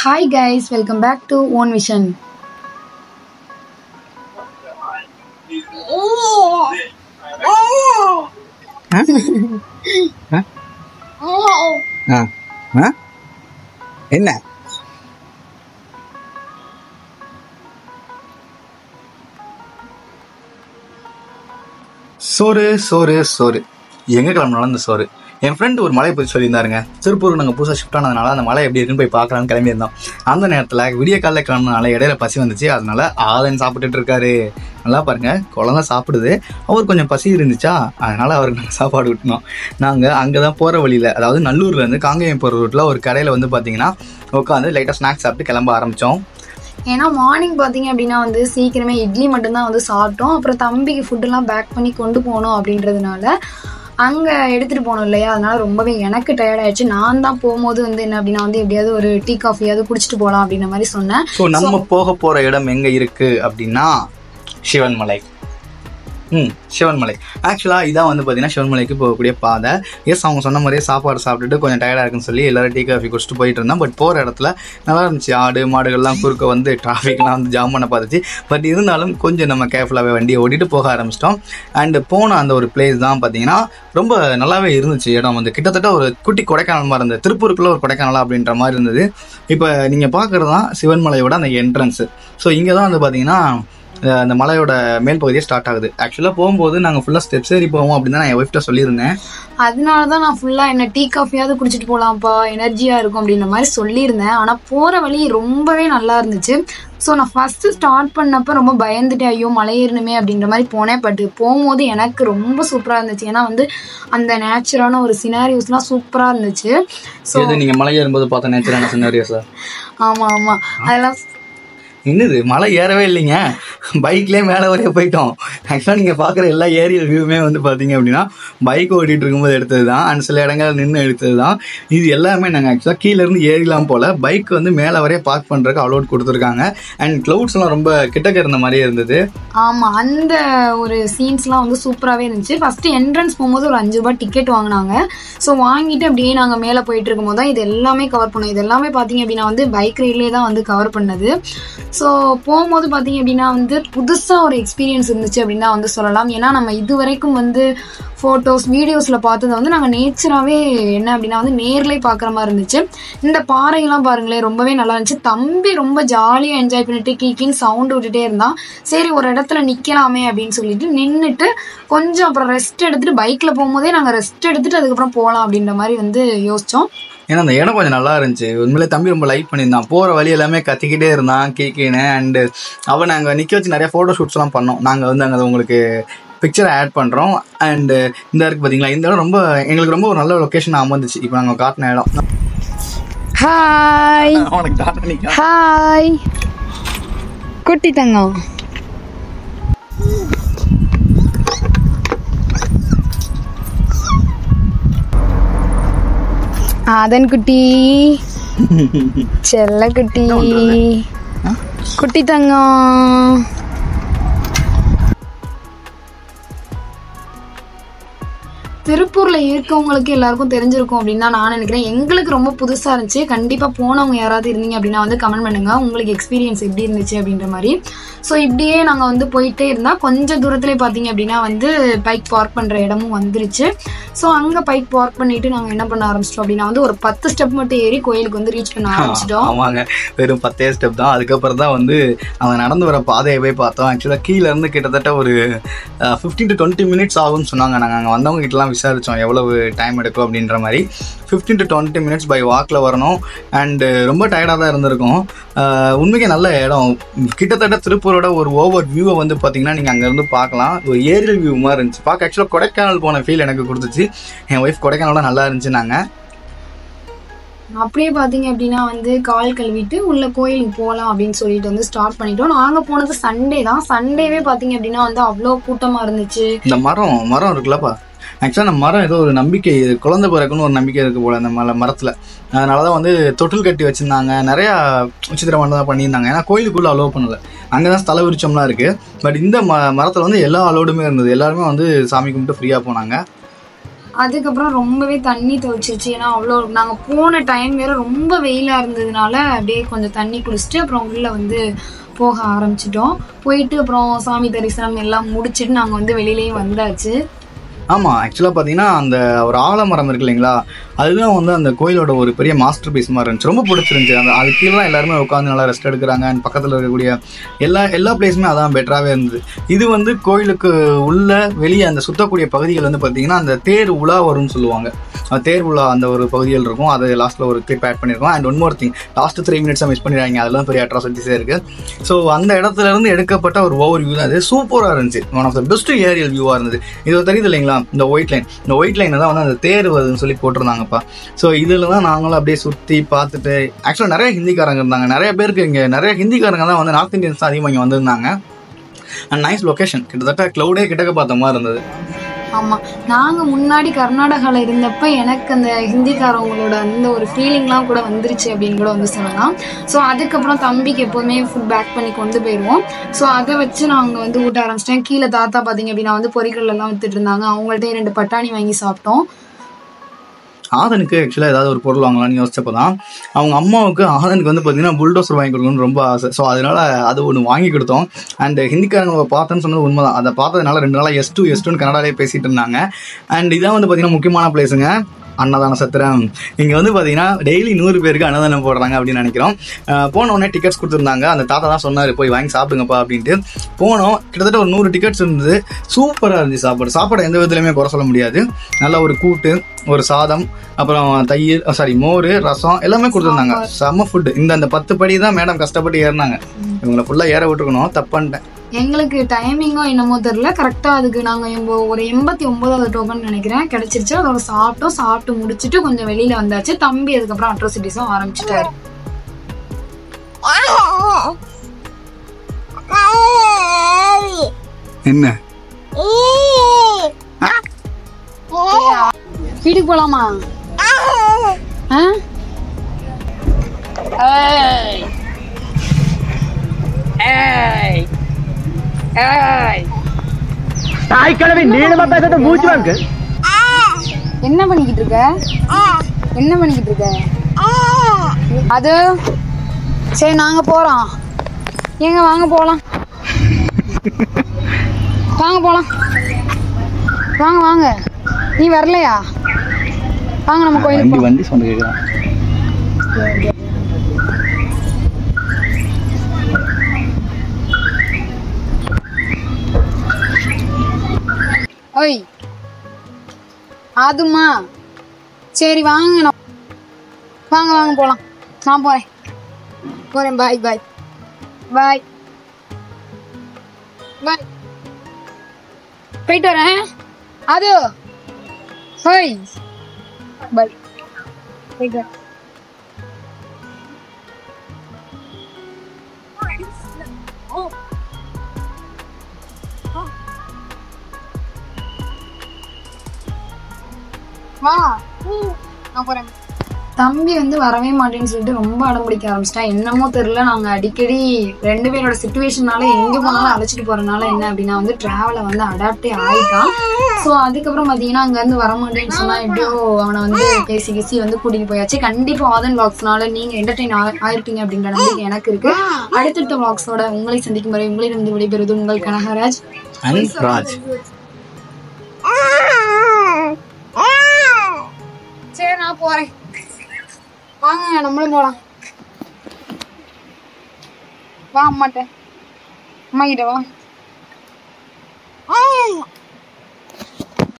Hi guys, welcome back to One Vision. என்ன சோறு சோறு சோறு எங்க கிளம்புனாலும் அந்த சோறு. என் ஃப்ரெண்டு ஒரு மலையை பற்றி சொல்லியிருந்தாருங்க. திருப்பூருக்கு நாங்கள் புதுசாக ஷிஃப்ட் ஆனதுனால அந்த மலை எப்படி இருக்குன்னு போய் பார்க்கலான்னு கிளம்பியிருந்தோம். அந்த நேரத்தில் விடிய காலையில் கிளம்புனால இடையில பசி வந்துச்சு. அதனால ஆதன் சாப்பிட்டுட்டு இருக்காரு. நல்லா பாருங்க, குழந்தை சாப்பிடுது. அவர் கொஞ்சம் பசி இருந்துச்சா, அதனால அவருக்கு நாங்கள் சாப்பாடு விட்டோம். நாங்கள் அங்கே தான் போகிற வழியில், அதாவது நல்லூர்லேருந்து காங்கேயம் போகிற ரூட்டில் ஒரு கடையில் வந்து பார்த்தீங்கன்னா உட்காந்து லைட்டாக ஸ்நாக்ஸ் சாப்பிட்டு கிளம்ப ஆரம்பித்தோம். ஏன்னா மார்னிங் பார்த்தீங்க அப்படின்னா வந்து சீக்கிரமே இட்லி மட்டும்தான் வந்து சாப்பிட்டோம். அப்புறம் தம்பிக்கு ஃபுட்டெல்லாம் பேக் பண்ணி கொண்டு போகணும் அப்படின்றதுனால அங்கே எடுத்துகிட்டு போகணும் இல்லையா, அதனால ரொம்பவே எனக்கு டயர்ட் ஆயிடுச்சு. நான் தான் போகும்போது வந்து என்ன அப்படின்னா வந்து எப்படியாவது ஒரு டீ காஃபியாவது குடிச்சிட்டு போகலாம் அப்படின்ற மாதிரி சொன்னேன். ஸோ நம்ம போக போகிற இடம் எங்கே இருக்குது அப்படின்னா சிவன்மலை. சிவன்மலை ஆக்சுவலாக இதான் வந்து பார்த்தீங்கன்னா சிவன்மலைக்கு போகக்கூடிய பாதை. எஸ், அவங்க சொன்ன மாதிரியே சாப்பாடு சாப்பிட்டுட்டு கொஞ்சம் டயர்டாக இருக்குன்னு சொல்லி எல்லோரும் டீ காஃபி குடிச்சிட்டு போயிட்டு இருந்தோம். பட் போகிற இடத்துல நல்லா இருந்துச்சு. ஆடு மாடுகள்லாம் குறுக்க வந்து டிராஃபிக்லாம் வந்து ஜாம் பண்ண பார்த்துச்சு. பட் இருந்தாலும் கொஞ்சம் நம்ம கேர்ஃபுல்லாகவே வண்டியை ஓட்டிகிட்டு போக ஆரம்பிச்சிட்டோம். அண்டு போன அந்த ஒரு பிளேஸ் தான் பார்த்தீங்கன்னா ரொம்ப நல்லாவே இருந்துச்சு. இடம் வந்து கிட்டத்தட்ட ஒரு குட்டி கொடைக்கானல் மாதிரி இருந்தது. திருப்பூருக்குள்ளே ஒரு கொடைக்கானல் அப்படின்ற மாதிரி இருந்தது. இப்போ நீங்கள் பார்க்குறது தான் சிவன்மலையோட அந்த என்ட்ரன்ஸு. ஸோ இங்கே தான் வந்து பார்த்தீங்கன்னா அந்த மலையோட மேல் பகுதியே ஸ்டார்ட் ஆகுது. ஆக்சுவலாக போகும்போது நாங்கள் ஃபுல்லாக ஸ்டெப்ஸ் ஏறி போவோம் அப்படின்னு தான் நான் என் ஒய்ஃப்ட்ட சொல்லியிருந்தேன். அதனால தான் நான் ஃபுல்லாக என்ன டீ காஃபியாவது குடிச்சிட்டு போகலாம்ப்பா, எனர்ஜியாக இருக்கும் அப்படின்ற மாதிரி சொல்லியிருந்தேன். ஆனால் போகிற வழி ரொம்பவே நல்லா இருந்துச்சு. ஸோ நான் ஃபஸ்ட்டு ஸ்டார்ட் பண்ணப்போ ரொம்ப பயந்துட்டேன், ஐயோ மலை ஏறணுமே அப்படின்ற மாதிரி போனேன். பட் போகும்போது எனக்கு ரொம்ப சூப்பராக இருந்துச்சு. ஏன்னா வந்து அந்த நேச்சுரான ஒரு சினாரியோஸ்லாம் சூப்பராக இருந்துச்சு. ஸோ நீங்கள் மலை ஏறும்போது பார்த்த நேச்சுரான சினாரியோஸா? ஆமாம், அதெல்லாம் என்னது, மலை ஏறவே இல்லைங்க, பைக்லேயே மேலே வரைய போயிட்டோம். ஆக்சுவலாக நீங்கள் பார்க்குற எல்லா ஏரியல் வியூவுமே வந்து பார்த்தீங்க அப்படின்னா பைக் ஓட்டிகிட்டு இருக்கும்போது எடுத்தது தான். அண்ட் சில இடங்கள் நின்று எடுத்தது தான். இது எல்லாமே நாங்கள் ஆக்சுவலாக கீழேருந்து ஏறிலாம் போல் பைக் வந்து மேலே வரைய பார்க் பண்ணுறதுக்கு அலோட் கொடுத்துருக்காங்க. அண்ட் க்ளவுட்ஸ்லாம் ரொம்ப கிட்டக்க இருந்த மாதிரியே இருந்தது. ஆமாம், அந்த ஒரு சீன்ஸ்லாம் வந்து சூப்பராகவே இருந்துச்சு. ஃபஸ்ட்டு என்ட்ரன்ஸ் போகும்போது ஒரு 5 ரூபாய் டிக்கெட் வாங்கினாங்க. ஸோ வாங்கிட்டு அப்படியே நாங்கள் மேலே போயிட்டு இருக்கும்போது தான் இது எல்லாமே கவர் பண்ணோம். இது எல்லாமே பார்த்தீங்க அப்படின்னா வந்து பைக் ரைட்லேயே தான் வந்து கவர் பண்ணது. ஸோ போகும்போது பார்த்தீங்க அப்படின்னா வந்து புதுசாக ஒரு எக்ஸ்பீரியன்ஸ் இருந்துச்சு அப்படின்னு தான் வந்து சொல்லலாம். ஏன்னா நம்ம இது வரைக்கும் வந்து ஃபோட்டோஸ் வீடியோஸில் பார்த்ததை வந்து நாங்கள் நேச்சராகவே என்ன அப்படின்னா வந்து நேர்லேயே பார்க்குற மாதிரி இருந்துச்சு. இந்த பாறையெல்லாம் பாருங்களேன், ரொம்பவே நல்லா இருந்துச்சு. தம்பி ரொம்ப ஜாலியாக என்ஜாய் பண்ணிட்டு கீக்கின்னு சவுண்டு விட்டுட்டே இருந்தான். சரி ஒரு இடத்துல நிற்கலாமே அப்படின்னு சொல்லிட்டு நின்றுட்டு கொஞ்சம் அப்புறம் ரெஸ்ட் எடுத்துகிட்டு பைக்கில் போகும்போதே நாங்கள் ரெஸ்ட் எடுத்துகிட்டு அதுக்கப்புறம் போகலாம் அப்படின்ற மாதிரி வந்து யோசித்தோம். ஏன்னா அந்த இடம் கொஞ்சம் நல்லா இருந்துச்சு. உண்மையிலே தம்பி ரொம்ப லைக் பண்ணியிருந்தான். போகிற வழி எல்லாமே கத்திக்கிட்டே இருந்தான், கேட்கினு. அண்டு அவன் நாங்கள் நிற்க வச்சு நிறைய ஃபோட்டோ ஷூட்ஸ்லாம் பண்ணோம். நாங்கள் வந்து அங்கே உங்களுக்கு பிக்சரை ஆட் பண்ணுறோம். அண்டு இந்த இருக்குது பார்த்தீங்களா, இந்த இடம் ரொம்ப எங்களுக்கு ரொம்ப ஒரு நல்ல லொக்கேஷன் அமைந்துச்சு. இப்போ நாங்கள் காட்டின இடம். ஹாய் ஹாய் குட்டி தங்கம். அதன் குட்டி, செல்ல குட்டி, குட்டி தங்கம். திருப்பூரில் இருக்கவங்களுக்கு எல்லாருக்கும் தெரிஞ்சிருக்கும் அப்படின்னு தான் நான் நினைக்கிறேன். எங்களுக்கு ரொம்ப புதுசாக இருந்துச்சு. கண்டிப்பாக போனவங்க யாராவது இருந்தீங்க அப்படின்னா வந்து கமெண்ட் பண்ணுங்கள் உங்களுக்கு எக்ஸ்பீரியன்ஸ் எப்படி இருந்துச்சு அப்படின்ற மாதிரி. ஸோ இப்படியே நாங்கள் வந்து போயிட்டே இருந்தால் கொஞ்சம் தூரத்துலேயே பார்த்தீங்க அப்படின்னா வந்து பைக் பார்க் பண்ணுற இடமும் வந்துருச்சு. ஸோ அங்கே பைக் பார்க் பண்ணிவிட்டு நாங்கள் என்ன பண்ண ஆரம்பிச்சிட்டோம் அப்படின்னா வந்து ஒரு 10 ஸ்டெப் மட்டும் ஏறி கோயிலுக்கு வந்து ரீச் பண்ண ஆரம்பிச்சிட்டோம். ஆமாங்க, வெறும் 10 ஸ்டெப் தான். அதுக்கப்புறம் தான் வந்து அவன் நடந்து வர பாதையை போய் பார்த்தோம். ஆக்சுவலாக கீழேருந்து கிட்டத்தட்ட ஒரு 15 to 20 மினிட்ஸ் ஆகும்னு சொன்னாங்க. நாங்கள் அங்கே வந்தவங்க கிட்டலாம் விசாரித்தோம் எவ்வளவு டைம் எடுக்கும் அப்படின்ற மாதிரி. 15 to 20 மினிட்ஸ் பை வாக்கில் வரணும். அண்டு ரொம்ப டயர்டாக தான் இருந்திருக்கும். உண்மைக்கே நல்ல இடம். கிட்டத்தட்ட திருப்பூரோட ஒரு ஓவர் வியூவை வந்து பார்த்தீங்கன்னா நீங்கள் அங்கேருந்து பார்க்கலாம். ஒரு ஏரியல் வியூ மாதிரி இருந்துச்சு பார்க்க. ஆக்சுவலாக கொடைக்கானல் போன ஃபீல் எனக்கு கொடுத்துச்சு. என் ஒய்ஃப் கொடைக்கானலோட நல்லா இருந்துச்சு. நாங்கள் அப்படியே பார்த்தீங்க அப்படின்னா வந்து கால் கழுவிட்டு உள்ள கோயிலுக்கு போகலாம் அப்படின்னு சொல்லிட்டு வந்து ஸ்டார்ட் பண்ணிட்டோம். நாங்கள் போனது சண்டே தான். சண்டேவே பார்த்தீங்க அப்படின்னா வந்து அவ்வளோ கூட்டமாக இருந்துச்சு. இந்த மரம் இருக்குல்லப்பா, ஆக்சுவலாக நம்ம மரம் ஏதோ ஒரு நம்பிக்கை, குழந்தை பிறக்குன்னு ஒரு நம்பிக்கை இருக்குது போல் அந்த மரத்தில். அதனால தான் வந்து தொட்டில் கட்டி வச்சுருந்தாங்க. நிறையா விசித்திரமானதாக பண்ணியிருந்தாங்க. ஏன்னா கோயிலுக்குள்ளே அலோவ் பண்ணலை. அங்கே தான் ஸ்தல விருட்சம்லாம் இருக்குது. பட் இந்த மரத்தில் வந்து எல்லா அலோடுமே இருந்தது. எல்லாருமே வந்து சாமி கும்பிட்டு ஃப்ரீயாக போனாங்க. அதுக்கப்புறம் ரொம்பவே தண்ணி துவைச்சிருச்சு. ஏன்னா அவ்வளோ நாங்கள் போன டைம் வேற ரொம்ப வெயிலாக இருந்ததுனால அப்படியே கொஞ்சம் தண்ணி குடிச்சிட்டு அப்புறம் உள்ளே வந்து போக ஆரம்பிச்சிட்டோம். போயிட்டு அப்புறம் சாமி தரிசனம் எல்லாம் முடிச்சுட்டு நாங்கள் வந்து வெளியிலேயும் வந்தாச்சு. ஆமாம், ஆக்சுவலாக பார்த்தீங்கன்னா அந்த ஒரு ஆலமரம் இருக்கு இல்லைங்களா, அதுதான் வந்து அந்த கோயிலோட ஒரு பெரிய மாஸ்டர் பீஸ் மாதிரி இருந்துச்சு. ரொம்ப பிடிச்சிருந்துச்சு. அந்த அது கீழே எல்லாருமே உட்காந்து நல்லா ரெஸ்ட் எடுக்கிறாங்க. அண்ட் பக்கத்தில் இருக்கக்கூடிய எல்லா பிளேஸுமே அதான் பெட்டராகவே இருந்தது. இது வந்து கோயிலுக்கு உள்ள வெளியே அந்த சுற்றக்கூடிய பகுதிகள் வந்து பார்த்தீங்கன்னா அந்த தேர் உலா வரும்னு சொல்லுவாங்க. தேர் உலா அந்த ஒரு பகுதிகள் இருக்கும். அது லாஸ்ட்டில் ஒரு கிளிப் ஆட் பண்ணியிருக்கோம். And one more thing, last 3 மினிட்ஸாக மிஸ் பண்ணிடுறாங்க. அதெல்லாம் பெரிய அட்ராசிட்டிஸே இருக்குது. ஸோ அந்த இடத்துல இருந்து எடுக்கப்பட்ட ஒரு ஓவர் வியூ தான் அது. சூப்பராக இருந்துச்சு. One of the best aerial வியூவாக இருந்தது. இது தெரியுது இல்லைங்களா, இந்த ஒயிட் லைனை தான் வந்து அந்த தேர் வருதுன்னு சொல்லி போட்டிருந்தாங்கப்பா. ஸோ இதில் தான் நாங்களும் அப்படியே சுற்றி பார்த்துட்டு, ஆக்சுவலாக நிறைய ஹிந்திக்காரங்க இருந்தாங்க. நிறைய பேருக்கு இங்கே நிறைய ஹிந்திக்காரங்க தான் வந்து நார்த் இந்தியன்ஸ் தான் அதிகமாக இங்கே வந்திருந்தாங்க. அண்ட் நைஸ் லொக்கேஷன், கிட்டத்தட்ட க்ளவுடே கிட்டக்க பார்த்த மாதிரி இருந்தது. ஆமாம், நாங்கள் முன்னாடி கர்நாடகாவில் இருந்தப்போ எனக்கு அந்த ஹிந்திக்காரவங்களோட அந்த ஒரு ஃபீலிங்லாம் கூட வந்துருச்சு அப்படின்னு கூட வந்து சொல்லலாம். ஸோ அதுக்கப்புறம் தம்பிக்கு எப்போதுமே ஃபுட் பேக் பண்ணி கொண்டு போயிடுவோம். ஸோ அதை வச்சு நாங்கள் வந்து ஊட்ட ஆரம்பிச்சிட்டேன். கீழே தாத்தா பார்த்தீங்க அப்படின்னா வந்து பொரிகள் எல்லாம் வித்துட்டு இருந்தாங்க. அவங்கள்ட்ட 2 பட்டாணி வாங்கி சாப்பிட்டோம். ஆதனுக்கு ஆக்சுவலாக ஏதாவது ஒரு பொருள் வாங்கலாம்னு யோசிச்சப்போ தான் அவங்க அம்மாவுக்கு ஆதனுக்கு வந்து பார்த்தீங்கன்னா புல்டோசர் வாங்கி கொடுக்கணும்னு ரொம்ப ஆசை. ஸோ அதனால் அது ஒன்று வாங்கி கொடுத்தோம். அண்ட் ஹிந்திக்காரங்க பார்த்தேன்னு சொன்னது உண்மை தான். அதை பார்த்ததுனால 2 நாளாக எஸ்டுன்னு கன்னடாலே பேசிகிட்டு இருந்தாங்க. அண்ட் இதான் வந்து பார்த்தீங்கன்னா முக்கியமான பிளேஸுங்க, அன்னதான சத்திரம். இங்கே வந்து பார்த்தீங்கன்னா டெய்லி 100 பேருக்கு அன்னதானம் போடுறாங்க அப்படின்னு நினைக்கிறோம். போனோடனே டிக்கெட்ஸ் கொடுத்துருந்தாங்க. அந்த தாத்தா தான் சொன்னார், போய் வாங்கி சாப்பிடுங்கப்பா அப்படின்ட்டு. போனோம், கிட்டத்தட்ட ஒரு 100 டிக்கெட்ஸ் இருந்தது. சூப்பராக இருந்துச்சு சாப்பாடு எந்த விதத்துலையுமே குறை சொல்ல முடியாது. நல்லா ஒரு கூட்டு, ஒரு சாதம், அப்புறம் தயிர் மோர், ரசம் எல்லாமே கொடுத்துருந்தாங்க. செம்ம ஃபுட்டு. இந்த 10 படி தான் மேடம் கஷ்டப்பட்டு ஏறினாங்க. இவங்களை ஃபுல்லாக ஏற விட்டுருக்கணும், தப்புன்ட்டேன். எங்களுக்கு டைமிங்கோ என்னமோ தெரியல, கரெக்டாக அதுக்கு நாங்கள் ஒரு 89வது டோக்கன் நினைக்கிறேன் கிடைச்சிருச்சு. அதோட சாப்பிட்டு முடிச்சுட்டு கொஞ்சம் வெளியில வந்தாச்சு. தம்பி அதுக்கப்புறம் அட்ரோசிட்டிஸும் ஆரம்பிச்சுட்டாரு. என்ன வீட்டுக்கு போலாமா? என்ன பண்ணிக்கிட்டு இருக்க? அது சரி, நாங்க போறோம். எங்க வாங்க போலாம். வாங்க. நீ வரலையா? வாங்க நம்ம கோயிலுக்கு. வண்டி சொன்ன கேக்குறான். ஓய் அதுமா, சரி வாங்க போலாம். நான் போறேன். பாய். போயிட்டு வரேன். அது ஓய் பாய். போயிட்டு வரேன். வா, நான் போறேன். தம்பி வந்து வரவே மாட்டேன்னு சொல்லிட்டு ரொம்ப அடம் பிடிக்க ஆரம்பிச்சிட்டான். என்னமோ தெரியல, நாங்கள் அடிக்கடி 2 பேரோட சிச்சுவேஷனால எங்கே போனாலும் அழைச்சிட்டு போறதுனால என்ன அப்படின்னா வந்து டிராவலை வந்து அடாப்டே ஆயிட்டான். ஸோ அதுக்கப்புறம் பார்த்தீங்கன்னா அங்கேருந்து வரமாட்டேன்னு சொன்னால் எப்படியோ அவனை வந்து பேசி வந்து கூட்டிகிட்டு போயாச்சு. கண்டிப்பாக ஆதன் விளாக்ஸ்னால நீங்கள் என்டர்டெயின் ஆயிருப்பீங்க அப்படின்ற நம்பிக்கை எனக்கு இருக்கு. அடுத்தடுத்த விளாக்ஸோட உங்களை சந்திக்கும் வரை உங்களிடம் விடைபெறுவது உங்கள் கனகராஜ். சரி, நான் போறேன். வாங்க நம்மளும் போலாம். வா அம்மா கிட்ட வா.